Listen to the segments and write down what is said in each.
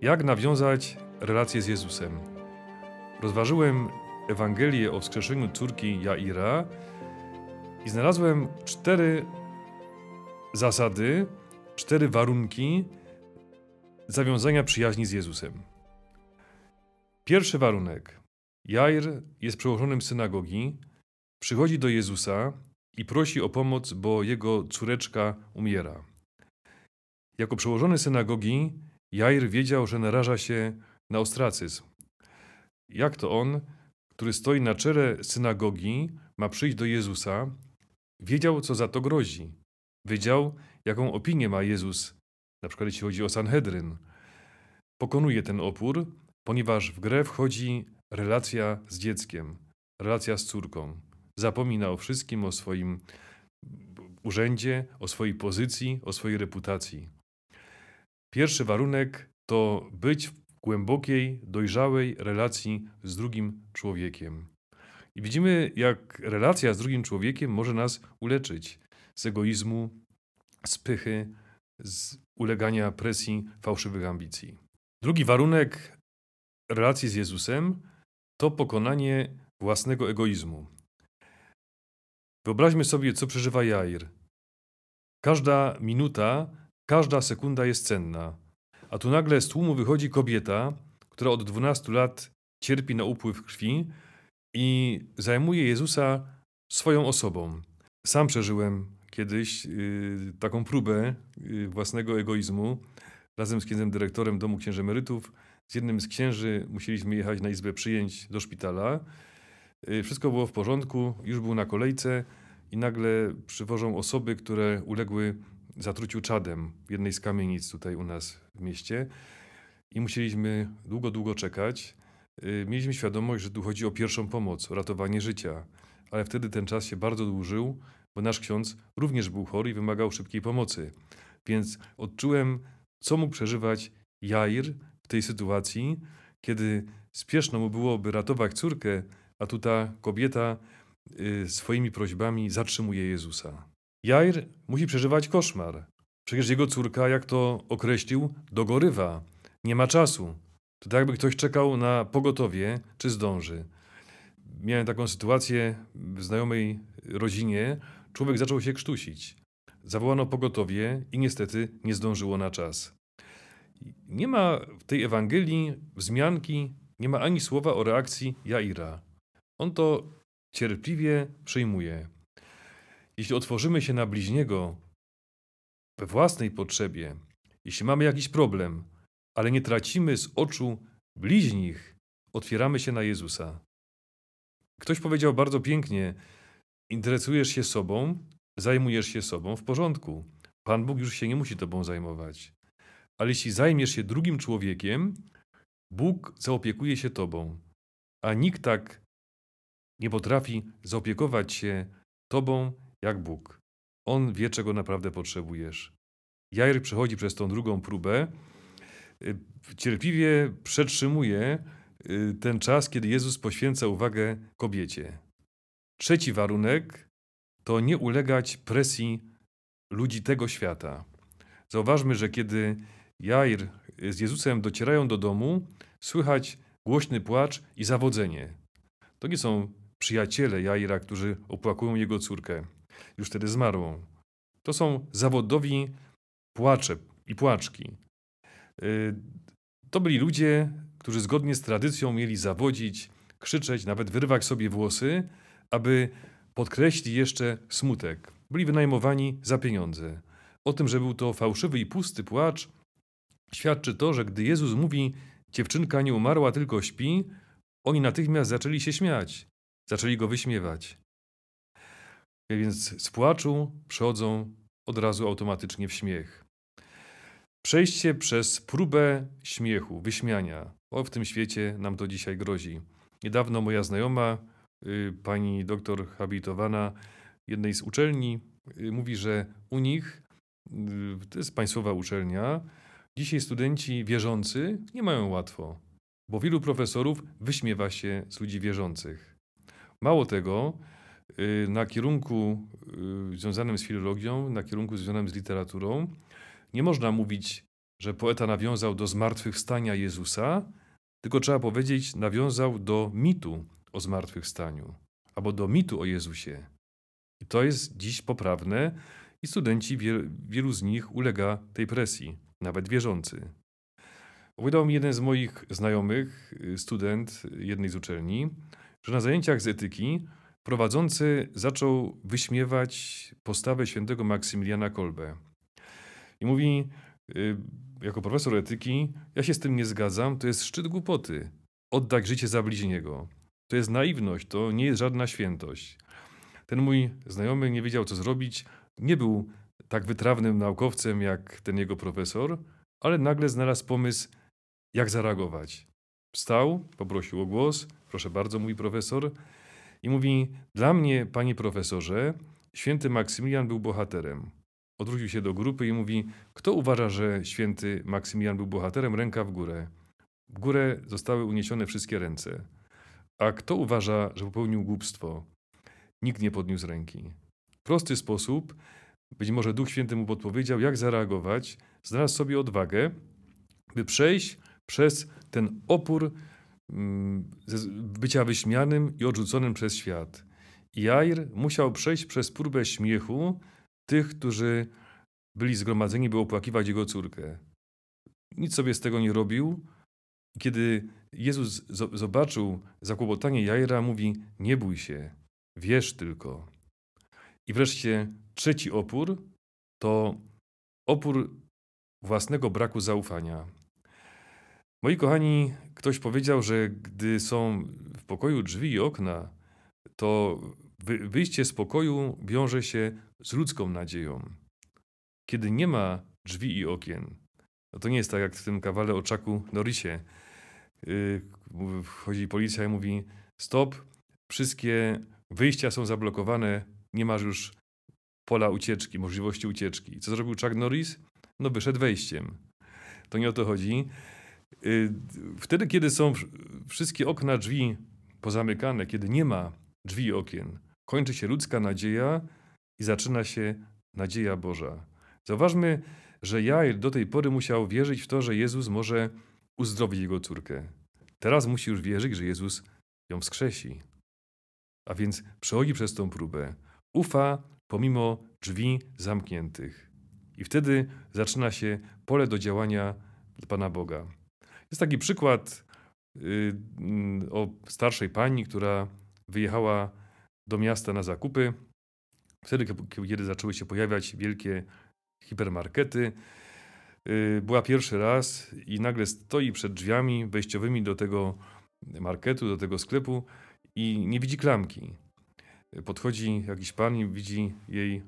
Jak nawiązać relacje z Jezusem? Rozważyłem Ewangelię o wskrzeszeniu córki Jaira i znalazłem 4 zasady, 4 warunki zawiązania przyjaźni z Jezusem. Pierwszy warunek. Jair jest przełożonym synagogi, przychodzi do Jezusa i prosi o pomoc, bo jego córeczka umiera. Jako przełożony synagogi Jair wiedział, że naraża się na ostracyzm. Jak to on, który stoi na czele synagogi, ma przyjść do Jezusa, wiedział, co za to grozi. Wiedział, jaką opinię ma Jezus, na przykład jeśli chodzi o Sanhedryn. Pokonuje ten opór, ponieważ w grę wchodzi relacja z dzieckiem, relacja z córką. Zapomina o wszystkim, o swoim urzędzie, o swojej pozycji, o swojej reputacji. Pierwszy warunek to być w głębokiej, dojrzałej relacji z drugim człowiekiem. I widzimy, jak relacja z drugim człowiekiem może nas uleczyć z egoizmu, z pychy, z ulegania presji fałszywych ambicji. Drugi warunek relacji z Jezusem to pokonanie własnego egoizmu. Wyobraźmy sobie, co przeżywa Jair. Każda minuta, każda sekunda jest cenna. A tu nagle z tłumu wychodzi kobieta, która od 12 lat cierpi na upływ krwi i zajmuje Jezusa swoją osobą. Sam przeżyłem kiedyś taką próbę własnego egoizmu. Razem z księdzem dyrektorem Domu Księży Emerytów, z jednym z księży musieliśmy jechać na izbę przyjęć do szpitala. Wszystko było w porządku, już był na kolejce i nagle przywożą osoby, które uległy zatruciu czadem w jednej z kamienic tutaj u nas w mieście i musieliśmy długo czekać. Mieliśmy świadomość, że tu chodzi o pierwszą pomoc, o ratowanie życia, ale wtedy ten czas się bardzo dłużył, bo nasz ksiądz również był chory i wymagał szybkiej pomocy. Więc odczułem, co mógł przeżywać Jair w tej sytuacji, kiedy spieszno mu byłoby ratować córkę, a tu ta kobieta swoimi prośbami zatrzymuje Jezusa. Jair musi przeżywać koszmar. Przecież jego córka, jak to określił, dogorywa. Nie ma czasu. To tak, jakby ktoś czekał na pogotowie, czy zdąży. Miałem taką sytuację w znajomej rodzinie. Człowiek zaczął się krztusić. Zawołano pogotowie i niestety nie zdążyło na czas. Nie ma w tej Ewangelii wzmianki, nie ma ani słowa o reakcji Jaira. On to cierpliwie przyjmuje. Jeśli otworzymy się na bliźniego we własnej potrzebie, jeśli mamy jakiś problem, ale nie tracimy z oczu bliźnich, otwieramy się na Jezusa. Ktoś powiedział bardzo pięknie, interesujesz się sobą, zajmujesz się sobą, w porządku. Pan Bóg już się nie musi tobą zajmować. Ale jeśli zajmiesz się drugim człowiekiem, Bóg zaopiekuje się tobą, a nikt tak nie potrafi zaopiekować się tobą jak Bóg. On wie, czego naprawdę potrzebujesz. Jair przechodzi przez tą drugą próbę, cierpliwie przetrzymuje ten czas, kiedy Jezus poświęca uwagę kobiecie. Trzeci warunek to nie ulegać presji ludzi tego świata. Zauważmy, że kiedy Jair z Jezusem docierają do domu, słychać głośny płacz i zawodzenie. To nie są przyjaciele Jaira, którzy opłakują jego córkę, już wtedy zmarłą. To są zawodowi płacze i płaczki. To byli ludzie, którzy zgodnie z tradycją mieli zawodzić, krzyczeć, nawet wyrywać sobie włosy, aby podkreślić jeszcze smutek. Byli wynajmowani za pieniądze. O tym, że był to fałszywy i pusty płacz, świadczy to, że gdy Jezus mówi, dziewczynka nie umarła, tylko śpi, oni natychmiast zaczęli się śmiać, zaczęli go wyśmiewać. Więc z płaczu przechodzą od razu automatycznie w śmiech. Przejście przez próbę śmiechu, wyśmiania. W tym świecie nam to dzisiaj grozi. Niedawno moja znajoma, pani doktor habilitowana jednej z uczelni, mówi, że u nich, to jest państwowa uczelnia, dzisiaj studenci wierzący nie mają łatwo, bo wielu profesorów wyśmiewa się z ludzi wierzących. Mało tego, na kierunku związanym z filologią, na kierunku związanym z literaturą, nie można mówić że poeta nawiązał do zmartwychwstania Jezusa, tylko trzeba powiedzieć, nawiązał do mitu o zmartwychwstaniu albo do mitu o Jezusie. I to jest dziś poprawne i studenci, wielu z nich ulega tej presji, nawet wierzący. Opowiadał mi jeden z moich znajomych, student jednej z uczelni, że na zajęciach z etyki prowadzący zaczął wyśmiewać postawę świętego Maksymiliana Kolbe. I mówi, jako profesor etyki, ja się z tym nie zgadzam, to jest szczyt głupoty. Oddać życie za bliźniego. To jest naiwność, to nie jest żadna świętość. Ten mój znajomy nie wiedział, co zrobić. Nie był tak wytrawnym naukowcem jak ten jego profesor, ale nagle znalazł pomysł, jak zareagować. Wstał, poprosił o głos. Proszę bardzo, mój profesor. I mówi, dla mnie, panie profesorze, święty Maksymilian był bohaterem. Odwrócił się do grupy i mówi, kto uważa, że święty Maksymilian był bohaterem? Ręka w górę. W górę zostały uniesione wszystkie ręce. A kto uważa, że popełnił głupstwo? Nikt nie podniósł ręki. W prosty sposób, być może Duch Święty mu podpowiedział, jak zareagować, znalazł sobie odwagę, by przejść przez ten opór bycia wyśmianym i odrzuconym przez świat. I Jair musiał przejść przez próbę śmiechu tych, którzy byli zgromadzeni, by opłakiwać jego córkę. Nic sobie z tego nie robił. Kiedy Jezus zobaczył zakłopotanie Jaira, mówi, nie bój się, wierz tylko. I wreszcie trzeci opór to opór własnego braku zaufania. Moi kochani, ktoś powiedział, że gdy są w pokoju drzwi i okna, to wyjście z pokoju wiąże się z ludzką nadzieją. Kiedy nie ma drzwi i okien, no to nie jest tak jak w tym kawale o Chucku Norrisie. Wchodzi policja i mówi, stop, wszystkie wyjścia są zablokowane, nie masz już pola ucieczki, możliwości ucieczki. Co zrobił Chuck Norris? No wyszedł wejściem. To nie o to chodzi. Wtedy, kiedy są wszystkie okna, drzwi pozamykane, kiedy nie ma drzwi i okien, kończy się ludzka nadzieja i zaczyna się nadzieja Boża. Zauważmy, że Jair do tej pory musiał wierzyć w to, że Jezus może uzdrowić jego córkę. Teraz musi już wierzyć, że Jezus ją wskrzesi. A więc przechodzi przez tą próbę. Ufa pomimo drzwi zamkniętych. I wtedy zaczyna się pole do działania Pana Boga. Jest taki przykład o starszej pani, która wyjechała do miasta na zakupy. Wtedy, kiedy zaczęły się pojawiać wielkie hipermarkety, była pierwszy raz i nagle stoi przed drzwiami wejściowymi do tego marketu, do tego sklepu i nie widzi klamki. Podchodzi jakiś pan i widzi jej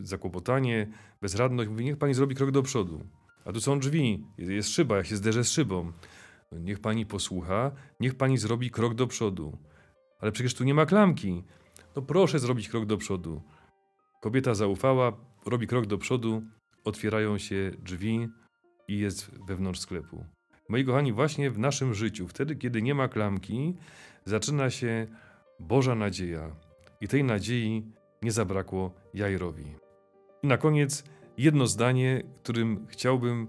zakłopotanie, bezradność. Mówi, niech pani zrobi krok do przodu. A tu są drzwi, jest szyba, ja się zderzę z szybą. Niech pani posłucha, niech pani zrobi krok do przodu. Ale przecież tu nie ma klamki. No proszę zrobić krok do przodu. Kobieta zaufała, robi krok do przodu, otwierają się drzwi i jest wewnątrz sklepu. Moi kochani, właśnie w naszym życiu, wtedy kiedy nie ma klamki, zaczyna się Boża nadzieja. I tej nadziei nie zabrakło Jairowi. I na koniec jedno zdanie, którym chciałbym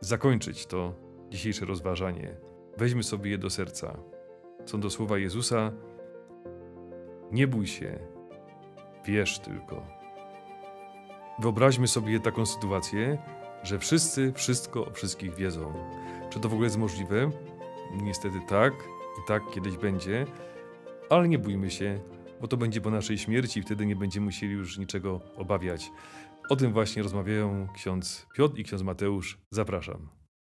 zakończyć to dzisiejsze rozważanie. Weźmy sobie je do serca. Są to słowa Jezusa. Nie bój się, wierz tylko. Wyobraźmy sobie taką sytuację, że wszyscy wszystko o wszystkich wiedzą. Czy to w ogóle jest możliwe? Niestety tak i tak kiedyś będzie, ale nie bójmy się, bo to będzie po naszej śmierci i wtedy nie będziemy musieli już niczego obawiać. O tym właśnie rozmawiają ksiądz Piotr i ksiądz Mateusz. Zapraszam.